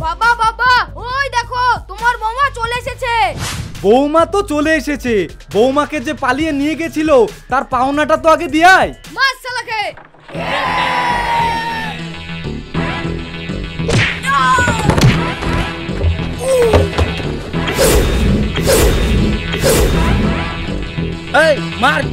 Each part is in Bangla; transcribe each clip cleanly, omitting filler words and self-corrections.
বাবা বাবা, ওই দেখো তোমার বৌমা চলে এসেছে। বৌমা তো চলে এসেছে, বৌমাকে যে পালিয়ে নিয়ে গেছিল তার পাওনাটা তো আগে দিয়াই। মার শালাকে। এই মার।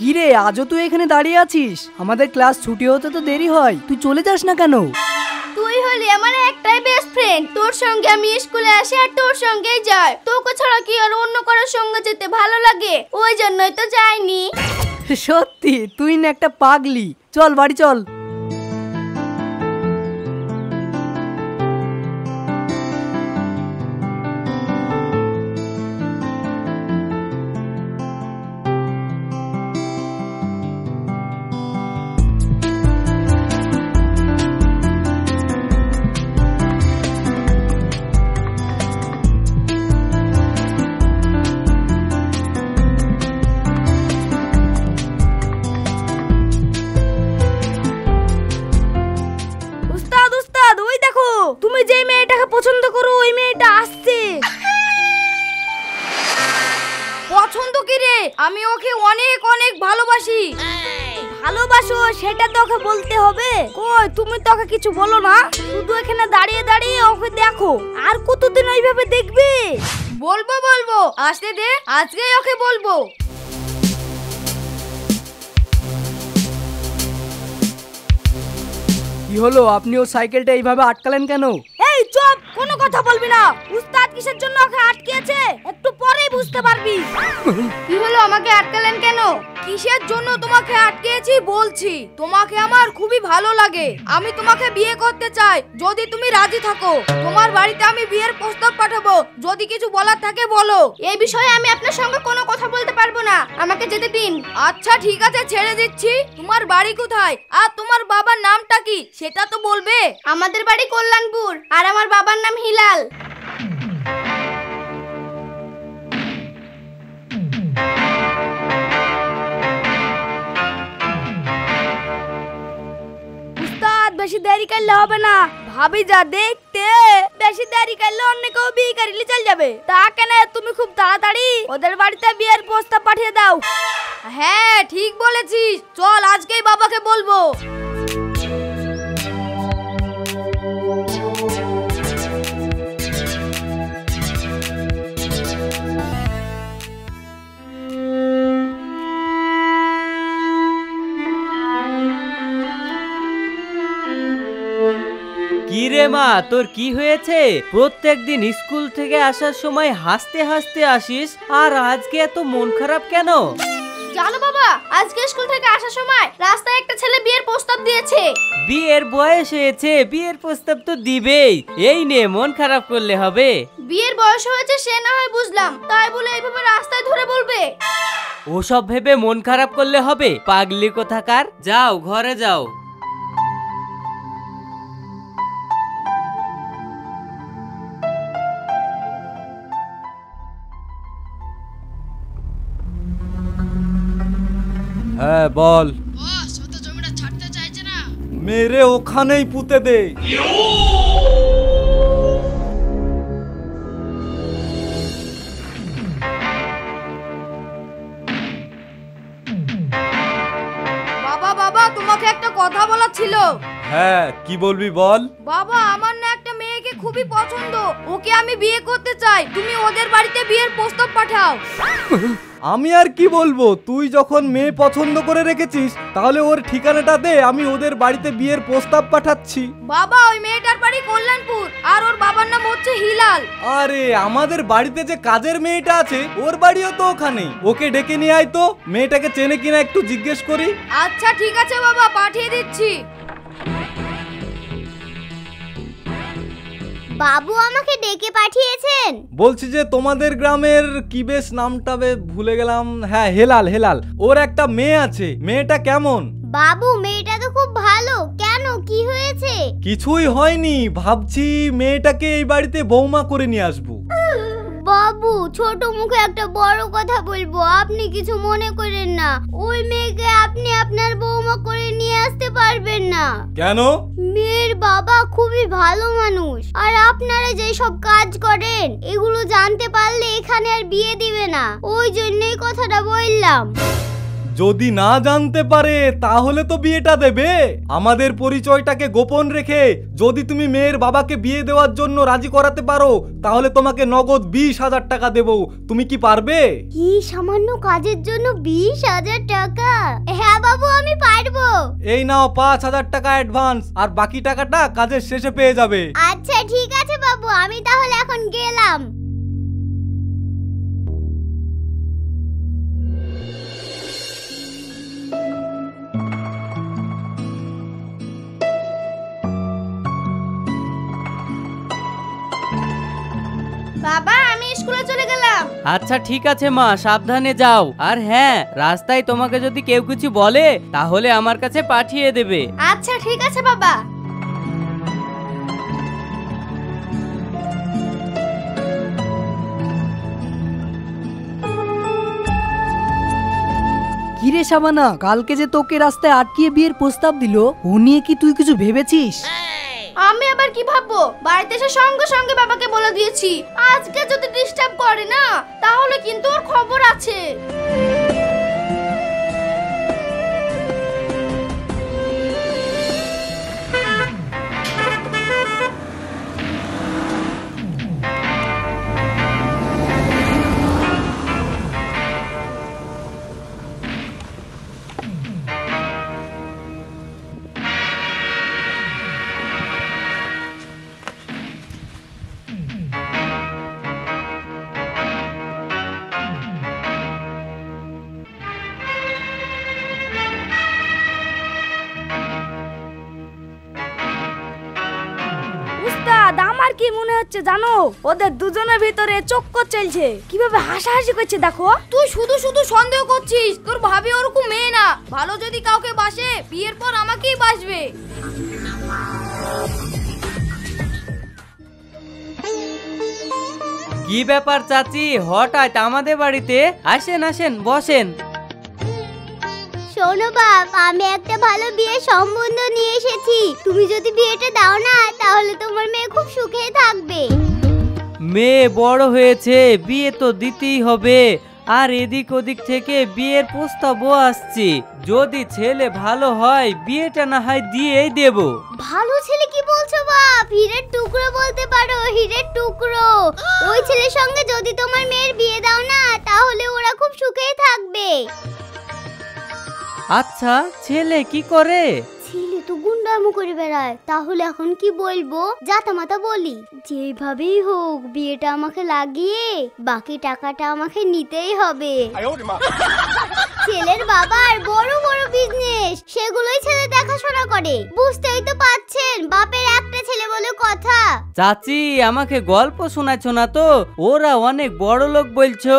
কিরে, আজও তুই এখানে দাঁড়িয়ে আছিস? আমাদের ক্লাস ছুটি হতে তো দেরি হয়, তুই চলে যাস না কেন? তুই হলি আমার একটাই বেস্ট ফ্রেন্ড, তোর সঙ্গে আমি স্কুলে আসি আর তোর সঙ্গেই যাই। তোকে ছাড়া কি আর অন্য কারোর সঙ্গে যেতে ভালো লাগে? ওই জন্যই তো যাইনি। সত্যি তুই না একটা পাগলি। চল বাড়ি চল। তুমি যে মেয়েটাকে পছন্দ করো ওই মেয়েটা আসছে। পছন্দ কি রে? আমি ওকে অনেক অনেক ভালোবাসি। ভালোবাসো সেটা তোকে বলতে হবে? কই তুমি তোকে কিছু বলো না, শুধু এখানে দাঁড়িয়ে দাঁড়িয়ে ওকে দেখো। আর কতদিন ওইভাবে দেখবে? বলবো বলবো, আসতে দে, আজকেই ওকে বলবো। কি হলো, আপনি ও সাইকেলটা এইভাবে আটকালেন কেন? এই চুপ, কোনো কথা বলবি না। উস্তাদ কিসের জন্য ওকে আটকেছে একটু পরেই বুঝতে পারবি। কি হলো, আমাকে আটকালেন কেন? কিসের জন্য তোমাকে আটকেছি বলছি। তোমাকে আমার খুবই ভালো লাগে, আমি তোমাকে বিয়ে করতে চাই যদি তুমি রাজি থাকো। তোমার বাড়িতে আমি বিয়ের প্রস্তাব পাঠাবো, যদি কিছু বলার থাকে বলো। এই বিষয়ে আমি আপনার সঙ্গে কোনো কথা বলতে পারবো না, আমাকে যেতে দিন। আচ্ছা ঠিক আছে, ছেড়ে দিচ্ছি। তোমার বাড়ি কোথায় আর তোমার বাবার নামটা কি সেটা তো বলবে। আমাদের বাড়ি কল্যাণপুর আর আমার বাবার নাম হিলাল। উস্তাদ বেশি দেরি করলে হবে না, ভাবি যা দেখতে। বেশি দেরি করলে অন্য কেউ বিয়ে করিলে চল যাবে। তা কেন তুমি খুব তাড়াতাড়ি ওদের বাড়িতে বিয়ের প্রস্তাব পাঠিয়ে দাও। হ্যাঁ ঠিক বলেছিস, চল আজকেই বাবাকে বলবো। কি রে মা, তোর কি হয়েছে? প্রত্যেকদিন স্কুল থেকে আসার সময় হাসতে হাসতে আসিস, আর আজকে এত মন খারাপ কেন? জানো বাবা, আজকে স্কুল থেকে আসার সময় রাস্তায় একটা ছেলে বিয়ের প্রস্তাব দিয়েছে। বিয়ের বয়স হয়েছে, বিয়ের প্রস্তাব তো দিবেই। এই নে, মন খারাপ করলে হবে? বিয়ের বয়স হয়েছে সে না হয় বুঝলাম, তাই বলে এইভাবে রাস্তায় ধরে বলবে? ওসব ভেবে মন খারাপ করলে হবে? পাগলি কোথাকার। যাও ঘরে যাও। হ্যাঁ বল। বস, ও তো জমিটা ছাড়তে চাইছে না। মেরে ওখানেই পুঁতে দে। বাবা বাবা, তোমাকে একটা কথা বলার ছিল। হ্যাঁ কি বলবি বল। বাবা, আমার না একটা মেয়েকে খুবই পছন্দ, ওকে আমি বিয়ে করতে চাই। তুমি ওদের বাড়িতে বিয়ের প্রস্তাব পাঠাও। আমি আর কি বলবো, তুই যখন মেয়ে পছন্দ করে রেখেছিস তাহলে ওর ঠিকানাটা দে, আমি ওদের বাড়িতে বিয়ের প্রস্তাব পাঠাচ্ছি। বাবা, ওই মেয়েটার বাড়ি কল্যাণপুর আর ওর বাবার নাম হচ্ছে হিলাল। আরে আমাদের বাড়িতে যে কাজের মেয়েটা আছে ওর বাড়িও তো ওখানে, ওকে ডেকে নিয়ে আয় তো, মেয়েটাকে চেনে কিনা একটু জিজ্ঞেস করি। আচ্ছা ঠিক আছে বাবা, পাঠিয়ে দিচ্ছি। বাবু আমাকে ডেকে পাঠিয়েছেন? বলছি যে তোমাদের গ্রামের কি বেশ নামটা ভুলে গেলাম। হ্যাঁ হেলাল, হেলাল, ওর একটা মেয়ে আছে, মেয়েটা কেমন? বাবু মেয়েটা তো খুব ভালো। কেন, কি হয়েছে? কিছুই হয়নি, ভাবছি মেয়েটাকে এই বাড়িতে বৌমা করে নিয়ে আসবো। বাবু, ছোট মুখে একটা বড় কথা বলবো, আপনি কিছু মনে করেন না। ওই মেয়েকে আপনি আপনার বৌমা করে নিয়ে আসতে পারবেন না। কেন? মেয়ের বাবা খুবই ভালো মানুষ, আর আপনারা যে সব কাজ করেন এগুলো জানতে পারলে এখানে আর বিয়ে দিবে না, ওই জন্যই কথাটা বললাম। যদি না জানতে পারে তাহলে তো বিয়েটা দেবে। আমাদের পরিচয়টাকে গোপন রেখে যদি তুমি মেয়ের বাবাকে বিয়ে দেওয়ার জন্য রাজি করাতে পারো তাহলে তোমাকে নগদ 20,000 টাকা দেব। তুমি কি পারবে? কি সামান্য কাজের জন্য 20,000 টাকা? হ্যাঁ বাবু, আমি পারবো। এই নাও 5,000 টাকা অ্যাডভান্স, আর বাকি টাকাটা কাজের শেষে পেয়ে যাবে। আচ্ছা ঠিক আছে বাবু, আমি তাহলে এখন গেলাম। বাবা, আমি স্কুলে চলে গেলাম। আচ্ছা ঠিক আছে মা, সাবধানে যাও। আর হ্যাঁ, রাস্তায় তোমাকে যদি কেউ কিছু বলে তাহলে আমার কাছে পাঠিয়ে দেবে। আচ্ছা ঠিক আছে বাবা। কিরে শাবানা, কালকে যে তোকে রাস্তায় আটকিয়ে বিয়ের প্রস্তাব দিল, ও নিয়ে কি তুই কিছু ভেবেছিস? আমি আবার কি ভাববো, বাড়িতে এসে সঙ্গে সঙ্গে বাবাকে বলে দিয়েছি আজকে যদি ডিস্টার্ব করে না তাহলে কিন্তু ওর খবর আছে। উস্তাদ, আমার কি মনে হচ্ছে জানো, ওদের দুজনের ভিতরে চক্কর চলছে। কিভাবে হাসাহাসি করছে দেখো। তুই শুধু শুধু সন্দেহ করছিস, তোর ভাবি ওরকম মেয়ে না। ভালো যদি কাউকে বাসে বিয়ের পর আমাকেই বাসবে। কি ব্যাপার চাচি, হঠাৎ আমাদের বাড়িতে? আসেন আসেন, বসেন। শোনো বাপ, আমি একটা ভালো বিয়ের সম্বন্ধ নিয়ে এসেছি। তুমি যদি বিয়েটা দাও না তাহলে তোমার মেয়ে খুব সুখে থাকবে। মেয়ে বড় হয়েছে, বিয়ে তো দিতেই হবে। আর এদিক ওদিক থেকে বিয়ের প্রস্তাবও আসছে। যদি ছেলে ভালো হয় বিয়েটা না হয় দিয়েই দেব। ভালো ছেলে কি বলছো বাপ? হীরের টুকরো বলতে পারো, হীরের টুকরো। ওই ছেলের সঙ্গে যদি তোমার মেয়ের বিয়ে দাও না তাহলে ওরা খুব সুখেই থাকবে। আচ্ছা, ছেলে কি করে? ছেলে তো গুন্ডামো করে বেড়ায়। তাহলে এখন কি বলবো? জাতামাতা বলি, যেভাবেই হোক বিয়েটা আমাকে লাগিয়ে বাকি টাকাটা আমাকে নিতেই হবে। ছেলের বাবার বড় বড় বিজনেস, সেগুলোই ছেলে দেখাশোনা করে। বুঝতেই তো পাচ্ছেন, বাপের একটা ছেলে বলে কথা। চাচি, আমাকে গল্প শোনাচ্ছ না তো? ওরা অনেক বড় লোক বলছো,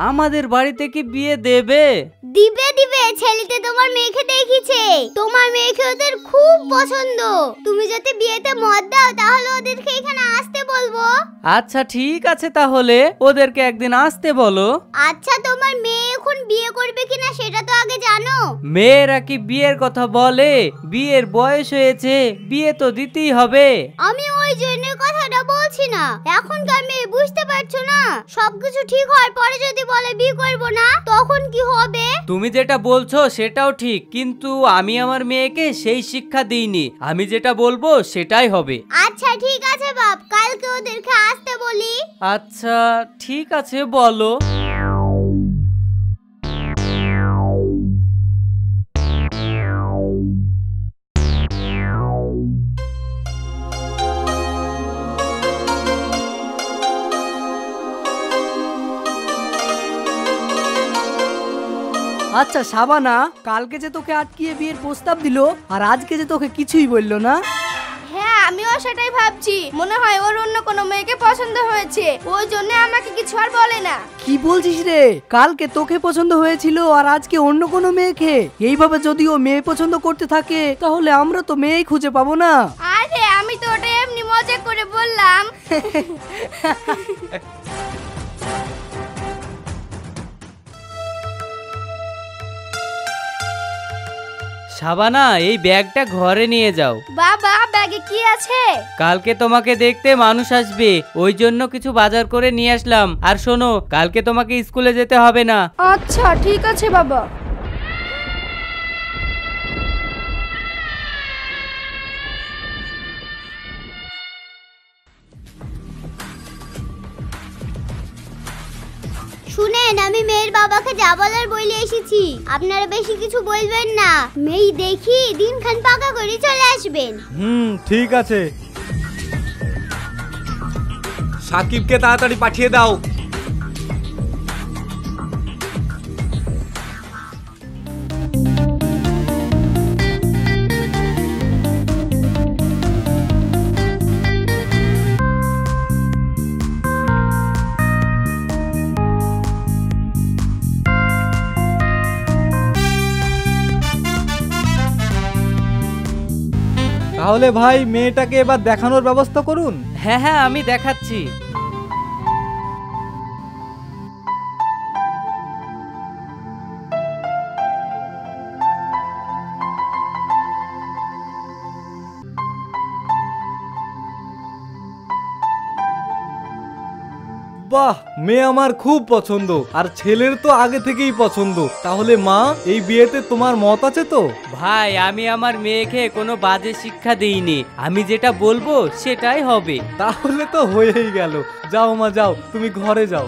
আমাদের বাড়িতে কি বিয়ে দেবে? দিবে দিবে, ছেলেতে তোমার মেয়েকে দেখিছে। তোমার মেয়েকে ওদের খুব পছন্দ। তুমি যদি বিয়েতে মত দাও তাহলে ওদেরকে এখানে আসতে বলবো। আচ্ছা ঠিক আছে, তাহলে ওদেরকে একদিন আসতে বলো। আচ্ছা, তোমার মেয়ে এখন বিয়ে করবে কিনা সেটা তো আগে জানো। মেয়েরা কি বিয়ের কথা বলে? বিয়ের বয়স হয়েছে, বিয়ে তো দিতেই হবে। আমি ওই জন্য কথাটা বলছি না। এখনকার মেয়ে বুঝতে পারছো না, সবকিছু ঠিক হওয়ার পরে যদি বলে বিয়ে করবো না তখন কি হবে? তুমি যেটা বলছো সেটাও ঠিক, কিন্তু আমি আমার মেয়েকে সেই শিক্ষা দিইনি। আমি যেটা বলবো সেটাই হবে। আচ্ছা ঠিক আছে বাপ, কালকে ওদেরকে আসতে বলি। আচ্ছা ঠিক আছে, বলো। আচ্ছা শাবানা, কালকে যে তোকে আটকিয়ে বিয়ের প্রস্তাব দিল আর আজকে যে তোকে কিছুই বললো না? হ্যাঁ, আমিও সেটাই ভাবছি, মনে হয় ওর অন্য কোনো মেয়েকে পছন্দ হয়েছে, ওই জন্য আমাকে কিছু আর বলে না। কি বলছিস রে? কালকে তোকে পছন্দ হয়েছিল আর আজকে অন্য কোনো মেয়েকে? এইভাবে যদি ও মেয়ে পছন্দ করতে থাকে তাহলে আমরা তো মেয়েই খুঁজে পাবো না। আরে আমি তো ওটা এমনি মজা করে বললাম। শাবানা, এই ব্যাগটা ঘরে নিয়ে যাও। বাবা, ব্যাগে কি আছে? কালকে তোমাকে দেখতে মানুষ আসবে, ওই জন্য কিছু বাজার করে নিয়ে আসলাম। আর শোনো, কালকে তোমাকে স্কুলে যেতে হবে না। আচ্ছা ঠিক আছে বাবা। শুনেন, আমি মেয়ের বাবাকে যা বলার বলে এসেছি, আপনারা বেশি কিছু বলবেন না। মেয়ে দেখি দিনখান পাকা করে চলে আসবেন। ঠিক আছে। সাকিবকে তাড়াতাড়ি পাঠিয়ে দাও। তাহলে ভাই, মেয়েটাকে এবার দেখানোর ব্যবস্থা করুন। হ্যাঁ হ্যাঁ, আমি দেখাচ্ছি। বাহ, মেয়ে আমার খুব পছন্দ, আর ছেলের তো আগে থেকেই পছন্দ। তাহলে মা, এই বিয়েতে তোমার মত আছে তো? ভাই, আমি আমার মেয়েকে কোনো বাজে শিক্ষা দিইনি, আমি যেটা বলবো সেটাই হবে। তাহলে তো হয়েই গেল। যাও মা, যাও, তুমি ঘরে যাও।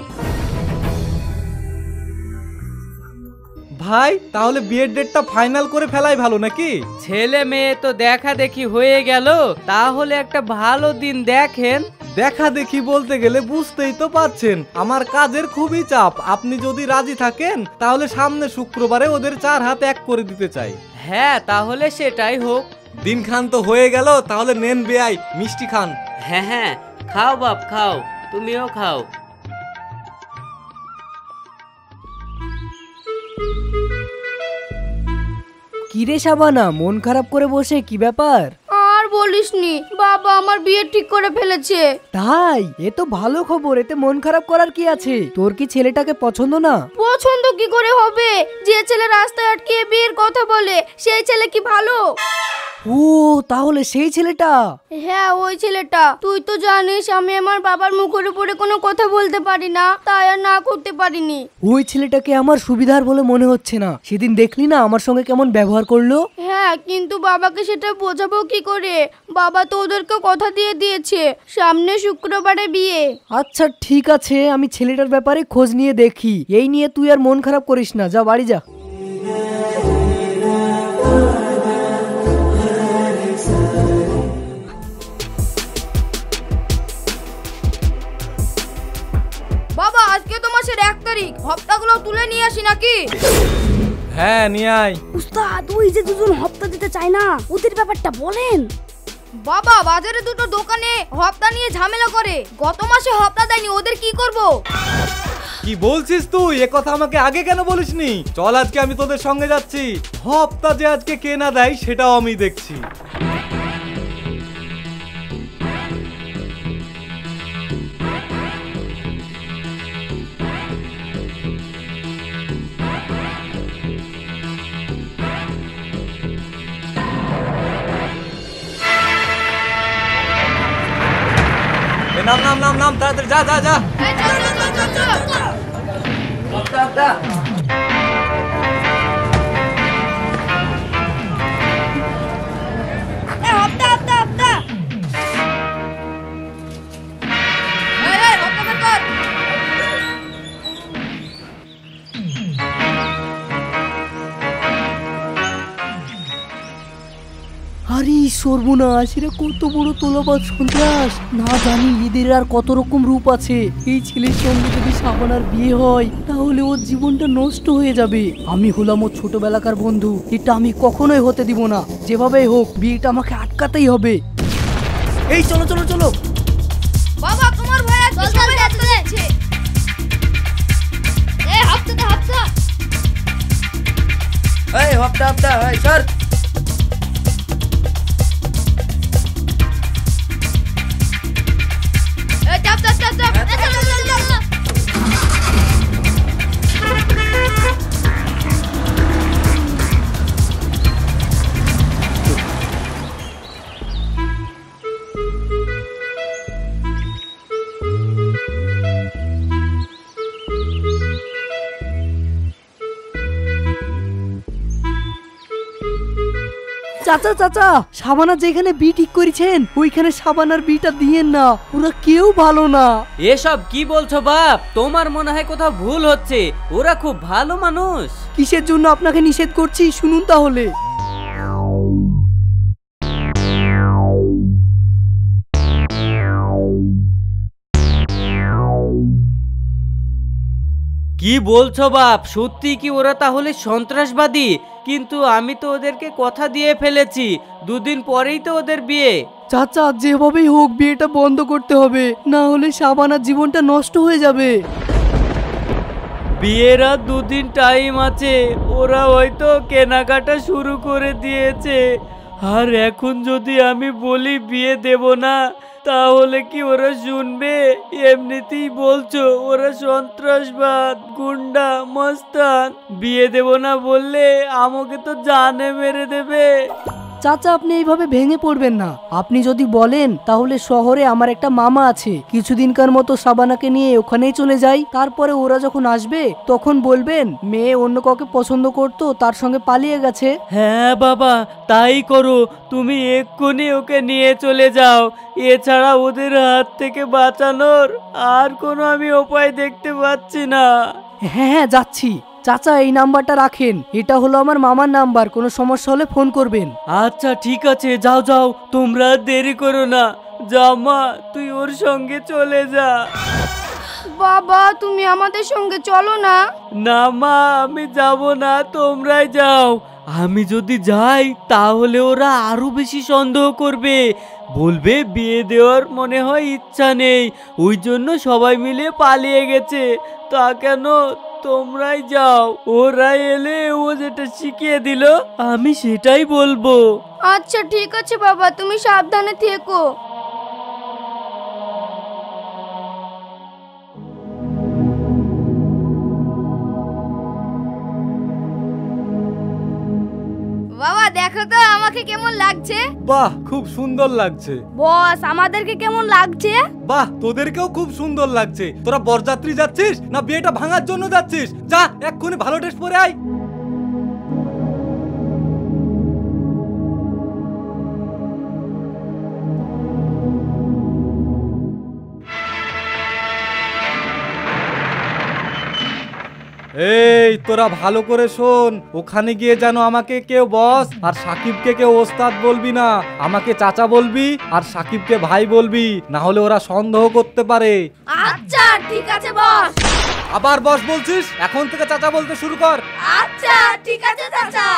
ভাই, তাহলে বিয়ের ডেটটা ফাইনাল করে ফেলাই ভালো নাকি? ছেলে মেয়ে তো দেখা দেখি হয়ে গেল, তাহলে একটা ভালো দিন দেখেন। দেখা দেখি বলতে গেলে বুঝতেই তো পাচ্ছেন আমার কাজের খুবই চাপ। আপনি যদি রাজি থাকেন তাহলে সামনে শুক্রবারে ওদের 4 হাত এক করে দিতে চাই। হ্যাঁ, তাহলে সেটাই হোক। দিন খান তো হয়ে গেল, তাহলে নেন বেয়াই, মিষ্টি খান। হ্যাঁ হ্যাঁ, খাও বাপ খাও, তুমিও খাও। কিরে শাবানা, মন খারাপ করে বসে কি ব্যাপার? আর বলিসনি, বাবা আমার বিয়ে ঠিক করে ফেলেছে। তাই? এ তো ভালো খবর, এতে মন খারাপ করার কি আছে? তোর কি ছেলেটাকে পছন্দ না? পছন্দ কি করে হবে? যে ছেলে রাস্তায় আটকে বিয়ের কথা বলে, সেই ছেলে কি ভালো? ও, তাহলে সেই ছেলেটা? হ্যাঁ, ওই ছেলেটা। তুই তো জানিস আমি আমার বাবার মুখের উপরে কোনো কথা বলতে পারি না, তাই আর না করতে পারিনি। ওই ছেলেটাকে আমার সুবিধার বলে মনে হচ্ছে না। সেদিন দেখলি না আমার সঙ্গে কেমন ব্যবহার করলো? হ্যাঁ, কিন্তু বাবাকে সেটা বোঝাবো কি করে? বাবা তো ওদেরকে কথা দিয়ে দিয়েছে সামনে শুক্রবারে বিয়ে। আচ্ছা ঠিক আছে, আমি ছেলেটার ব্যাপারে খোঁজ নিয়ে দেখি। এই নিয়ে তুই আর মন খারাপ করিস না, যা বাড়ি যা। বাবা, আজকে তো মাসের 1 তারিখ, হপ্তাগুলো তুলে নিয়ে আসি নাকি? হ্যাঁ, নিয়ে আয়। উস্তাদ, ওই যে দুজন হপ্তা দিতে চায় না, ওদের ব্যাপারটা বলেন। বাবা, বাজারে দুটো দোকানে হপ্তা নিয়ে ঝামেলা করে, গত মাসে হপ্তা দেয়নি, ওদের কি করব? কি বলছিস তুই? এ কথা আমাকে আগে কেন বলিসনি? চল, আজকে আমি তোদের সঙ্গে যাচ্ছি। হপ্তা যে আজকে কে না দেয় সেটাও আমি দেখছি। নাম নাম নাম নাম, তাড়াতাড়ি যা যা যা। আরে সর্বনাশ, এরা কত বড় তোলাবাজ সন্ত্রাস! না জানি এদের আর কত রকম রূপ আছে। এই ছেলের সঙ্গে যদি শাবানার বিয়ে হয় তাহলে ওর জীবনটা নষ্ট হয়ে যাবে। আমি হলাম ওর ছোটবেলাকার বন্ধু, এটা আমি কখনোই হতে দিব না। যেভাবেই হোক বিয়েটা আমাকে আটকাতেই হবে। এই চলো চলো চলো। বাবা তোমার ভাই আজকে সবাই হাত তুলেছে। এই হাতটা দে হাতটা। এই হপ্তা হপ্তা এই সর। এই চাপ চাপ চাপ চাপ। এই চল চল চল। চাচা চাচা, সাবানা যেখানে বি ঠিক করেছেন ওইখানে সাবানার বিটা দিয়েন না, ওরা কেউ ভালো না। এসব কি বলছো বাপ? তোমার মনে হয় কোথাও ভুল হচ্ছে, ওরা খুব ভালো মানুষ। কিসের জন্য আপনাকে নিষেধ করছি শুনুন তাহলে। কি বলছো বাপ? সত্যি কি ওরা তাহলে সন্ত্রাসবাদী? কিন্তু আমি তো ওদেরকে কথা দিয়ে ফেলেছি, 2 দিন পরেই তো ওদের বিয়ে। চাচা যেভাবেই হোক বিয়েটা বন্ধ করতে হবে, না হলে সাবানার জীবনটা নষ্ট হয়ে যাবে। বিয়ের আর 2 দিন টাইম আছে, ওরা হয়তো কেনাকাটা শুরু করে দিয়েছে। আর এখন যদি আমি বলি বিয়ে দেব না, তাহলে কি ওরা শুনবে? এমনিতেই বলছো ওরা সন্ত্রাসবাদ, গুন্ডা, মস্তান। বিয়ে দেব না বললে আমাকে তো জানে মেরে দেবে। চাচা আপনি এইভাবে ভেঙে পড়বেন না। আপনি যদি বলেন তাহলে শহরে আমার একটা মামা আছে, কিছুদিনকার মতো সাবানাকে নিয়ে ওখানেই চলে যাই। তারপরে ওরা যখন আসবে তখন বলবেন মেয়ে অন্য কাউকে পছন্দ করতো, তার সঙ্গে পালিয়ে গেছে। হ্যাঁ বাবা, তাই করো। তুমি এক্ষুনি ওকে নিয়ে চলে যাও। এছাড়া ওদের হাত থেকে বাঁচানোর আর কোনো আমি উপায় দেখতে পাচ্ছি না। হ্যাঁ হ্যাঁ যাচ্ছি। চাচা এই নাম্বারটা রাখেন, এটা হলো আমার মামার নাম্বার, কোনো সমস্যা হলে ফোন করবেন। আচ্ছা ঠিক আছে, যাও যাও, তোমরা দেরি করো না। যা মা, তুই ওর সঙ্গে চলে যা। বাবা তুমি আমাদের সঙ্গে চলো না। না মা, আমি যাব না, তোমরাই যাও। আমি যদি যাই তাহলে ওরা আরো বেশি সন্দেহ করবে, বলবে বিয়ে দেওয়ার মনে হয় ইচ্ছা নেই, ওই জন্য সবাই মিলে পালিয়ে গেছে। তা কেন, তোমরাই যাও। ওরা এলে ও যেটা শিখিয়ে দিল আমি সেটাই বলবো। আচ্ছা ঠিক আছে বাবা, তুমি সাবধানে থেকো। বাবা দেখো তো আমাকে কেমন লাগছে। বাহ, খুব সুন্দর লাগছে। বস আমাদেরকে কেমন লাগছে? বাহ, তোদেরকেও খুব সুন্দর লাগছে। তোরা বরযাত্রী যাচ্ছিস না বিয়েটা ভাঙার জন্য যাচ্ছিস? যা এক্ষুনি ভালো ড্রেস পরে আয়। এই তোরা ভালো করে শোন, ওখানে গিয়ে যেন আমাকে কেউ বস আর সাকিবকে কেউ ওস্তাদ বলবি না। আমাকে চাচা বলবি আর সাকিবকে ভাই বলবি, না হলে ওরা সন্দেহ করতে পারে। আচ্ছা ঠিক আছে বস। আবার বস বলছিস? এখন থেকে চাচা বলতে শুরু কর। আচ্ছা ঠিক আছে চাচা।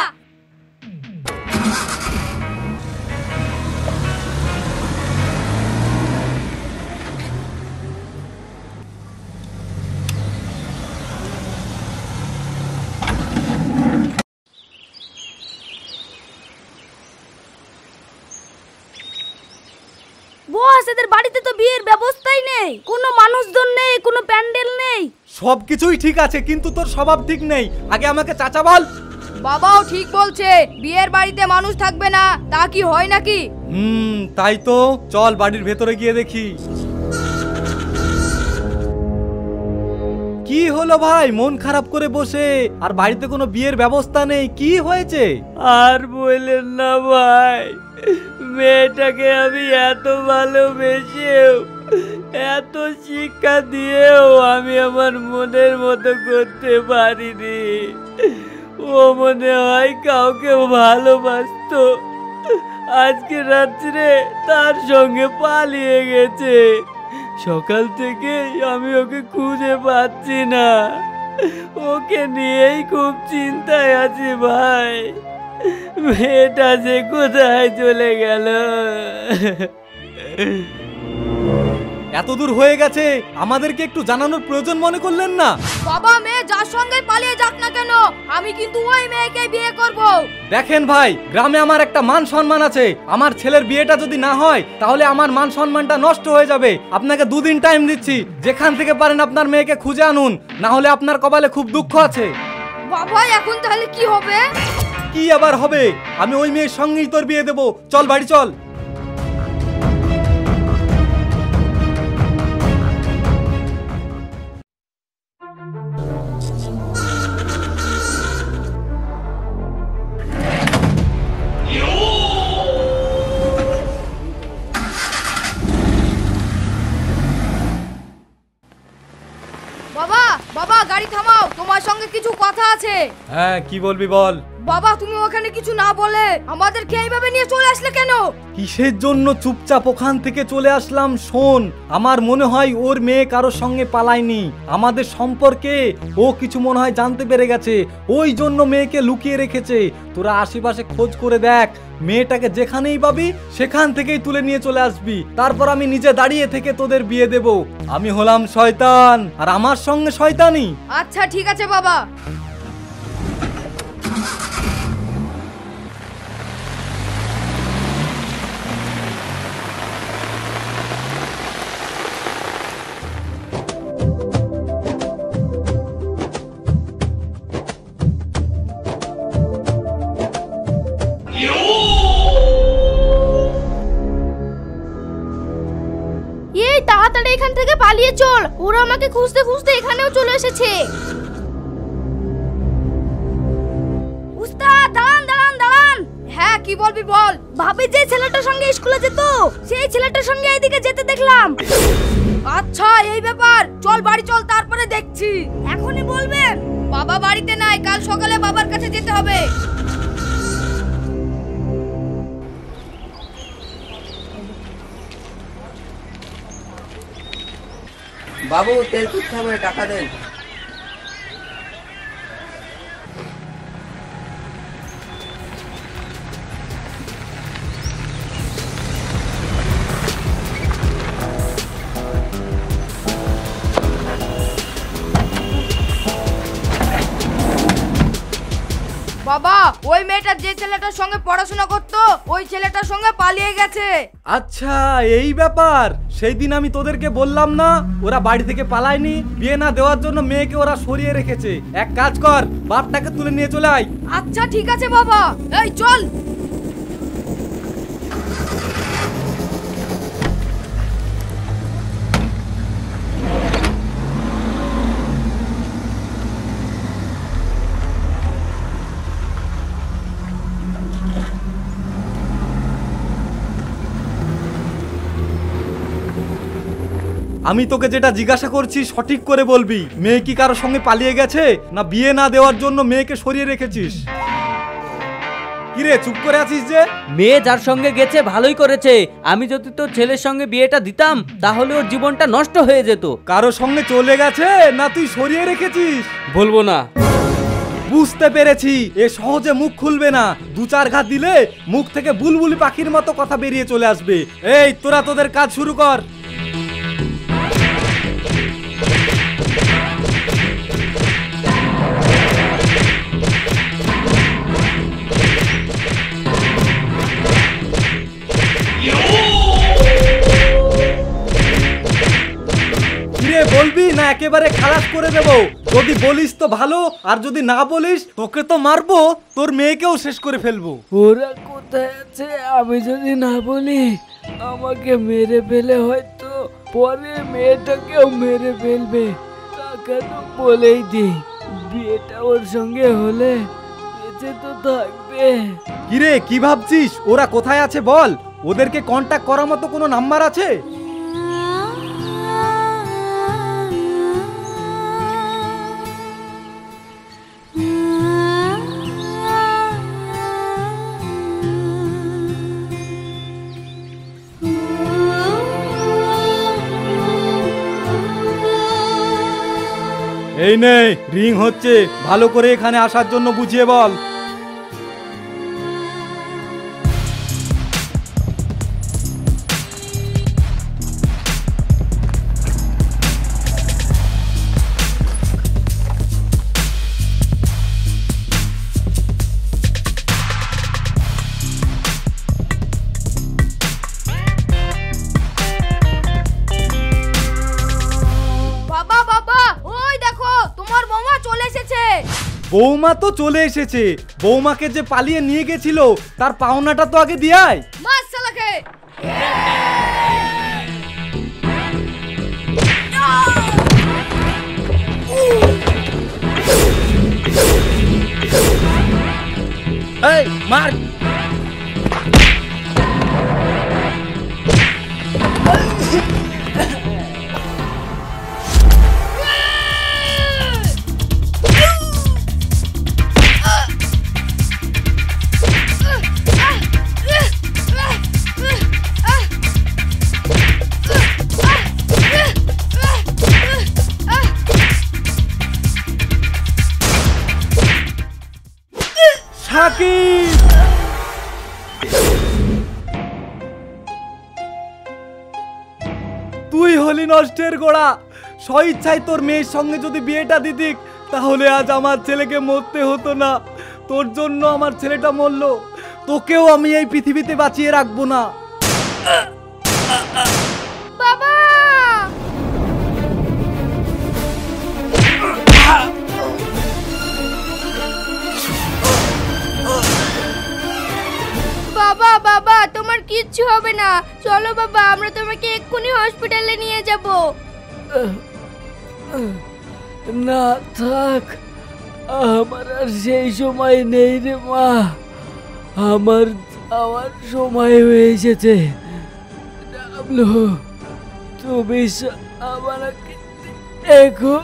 বস এদের বাড়িতে তো বিয়ের ব্যবস্থাই নেই, কোনো মানুষজন নেই, কোনো প্যান্ডেল নেই। সবকিছুই ঠিক আছে, কিন্তু তোর স্বভাব ঠিক নেই। আগে আমাকে চাচা বল। বাবাও ঠিক বলছে, বিয়ের বাড়িতে মানুষ থাকবে না, তা কি হয় নাকি? তাই তো। চল বাড়ির ভেতরে গিয়ে দেখি। কি হলো ভাই, মন খারাপ করে বসে? আর বাড়িতে কোনো বিয়ের ব্যবস্থা নেই, কি হয়েছে? আর বললেন না ভাই, মেয়েটাকে আমি এত ভালোবেসেও, এত শিক্ষা দিয়েও আমি আমার মনের মতো করতে পারিনি। ও মনে হয় কাউকে ভালোবাসতো, আজকে রাত্রে তার সঙ্গে পালিয়ে গেছে। সকাল থেকে আমি ওকে খুঁজে পাচ্ছি না, ওকে নিয়েই খুব চিন্তায় আছি ভাই। মেয়েটা যে কোথায় চলে গেল। এত দূর হয়ে গেছে, আমাদেরকে একটু জানানোর প্রয়োজন মনে করলেন না? বাবা মেয়ে যার সঙ্গে পালিয়ে যাক না কেন, আমি কিন্তু ওই মেয়েকে বিয়ে করব। দেখেন ভাই, গ্রামে আমার একটা মান সম্মান আছে। আমার ছেলের বিয়েটা যদি না হয় তাহলে আমার মান সম্মানটা নষ্ট হয়ে যাবে। আপনাকে 2 দিন টাইম দিচ্ছি, যেখান থেকে পারেন আপনার মেয়েকে খুঁজে আনুন, না হলে আপনার কপালে খুব দুঃখ আছে। বাবা এখন তাহলে কি হবে? কি আবার হবে? আমি ওই মেয়ের সঙ্গেই তোর বিয়ে দেবো। চল বাড়ি চল। বাবা বাবা গাড়ি থামাও, তোমার সঙ্গে কিছু কথা আছে। হ্যাঁ, কি বলবি বল। বাবা তুমি ওখানে কিছু না বলে আমাদেরকে এইভাবে নিয়ে চলে আসলে কেন? কিসের জন্য চুপচাপ ওখান থেকে চলে আসলাম শোন। আমার মনে হয় ওর মেয়ে কারোর সঙ্গে পালায়নি। আমাদের সম্পর্কে ও কিছু মনে হয় জানতে পেরে গেছে, ওই জন্য মেয়েকে লুকিয়ে রেখেছে। তোরা আশেপাশে খোঁজ করে দেখ, মেয়েটাকে যেখানেই পাবি সেখান থেকেই তুলে নিয়ে চলে আসবি। তারপর আমি নিজে দাঁড়িয়ে থেকে তোদের বিয়ে দেব। আমি হলাম শয়তান, আর আমার সঙ্গে শয়তানি। আচ্ছা ঠিক আছে বাবা। এই তাড়াতাড়ি এখান থেকে পালিয়ে চল, ওরা আমাকে খুঁজতে খুঁজতে এখানেও চলে এসেছে। উস্তাদ দাঁড়ান দাঁড়ান দাঁড়ান। হ্যাঁ কি বলবি বল। ভাবি যে ছেলেটার সঙ্গে স্কুলে যেত, সেই ছেলেটার সঙ্গে এইদিকে যেতে দেখলাম। আচ্ছা এই ব্যাপার, চল বাড়ি চল, তারপরে দেখছি। এখনই বলবেন? বাবা বাড়িতে নাই, কাল সকালে বাবার কাছে যেতে হবে। বাবু তেল তুলতে হবে, টাকা দেন। বাবা ওই মেয়েটা যে ছেলেটার সঙ্গে পড়াশোনা করতো, ওই ছেলেটার সঙ্গে পালিয়ে গেছে। আচ্ছা এই ব্যাপার। সেই দিন আমি তোদেরকে বললাম না ওরা বাড়ি থেকে পালায়নি, বিয়ে না দেওয়ার জন্য মেয়েকে ওরা সরিয়ে রেখেছে। এক কাজ কর, বাপটাকে তুলে নিয়ে চলে আয়। আচ্ছা ঠিক আছে বাবা, এই চল। আমি তোকে যেটা জিজ্ঞাসা করছি সঠিক করে বলবি, মেয়ে কি কারোর সঙ্গে পালিয়ে গেছে, না বিয়ে না দেওয়ার জন্য মেয়েকে সরিয়ে রেখেছিস? কিরে চুপ করে আছিস যে? মেয়ে যার সঙ্গে গেছে ভালোই করেছে। আমি যদি তোর ছেলের সঙ্গে বিয়েটা দিতাম তাহলে ওর জীবনটা নষ্ট হয়ে যেত। কারোর সঙ্গে চলে গেছে না তুই সরিয়ে রেখেছিস? বলবো না। বুঝতে পেরেছি, এ সহজে মুখ খুলবে না। 2-4 ঘা দিলে মুখ থেকে বুলবুলি পাখির মতো কথা বেরিয়ে চলে আসবে। এই তোরা তোদের কাজ শুরু কর। বলবি না একেবারে খালাস করে দেব? যদি বলিস তো ভালো, আর যদি না বলিস তোকে তো মারবো, তোর মেয়েকেও শেষ করে ফেলবো। ওরা কোথায় আছে? আমি যদি না বলি আমাকে মেরে ফেলে, হয়তো পরে মেয়েটাকেও মেরে ফেলবে। কেন বলেই দি, বিয়েটা ওর সঙ্গে হলে বেঁচে তো থাকবে। কিরে কি ভাবছিস? ওরা কোথায় আছে বল। ওদেরকে কন্টাক্ট করার মতো কোনো নাম্বার আছে? এই নে রিং হচ্ছে, ভালো করে এখানে আসার জন্য বুঝিয়ে বল। বৌমা তো চলে এসেছে, বৌমাকে যে পালিয়ে নিয়ে গেছিল তার পাওনাটা তো আগে দিয়াই। মাস শালাকে। এই মার। সাকিব, তুই হলি নষ্টের গোড়া। স্বইচ্ছায় তোর মেয়ের সঙ্গে যদি বিয়েটা দিতিক তাহলে আজ আমার ছেলেকে মরতে হতো না। তোর জন্য আমার ছেলেটা মরলো, তোকেও আমি এই পৃথিবীতে বাঁচিয়ে রাখবো না। বাবা, বাবা বাবা তোমার কিচ্ছু হবে না, চলো বাবা আমরা তোমাকে এক্ষুনি হসপিটালে নিয়ে যাব। না থাক, আমার আর সেই সময় নেই রে মা, আমার যাওয়ার সময় হয়ে এসেছে। ডাবলু, তুমি আমাকে দেখো।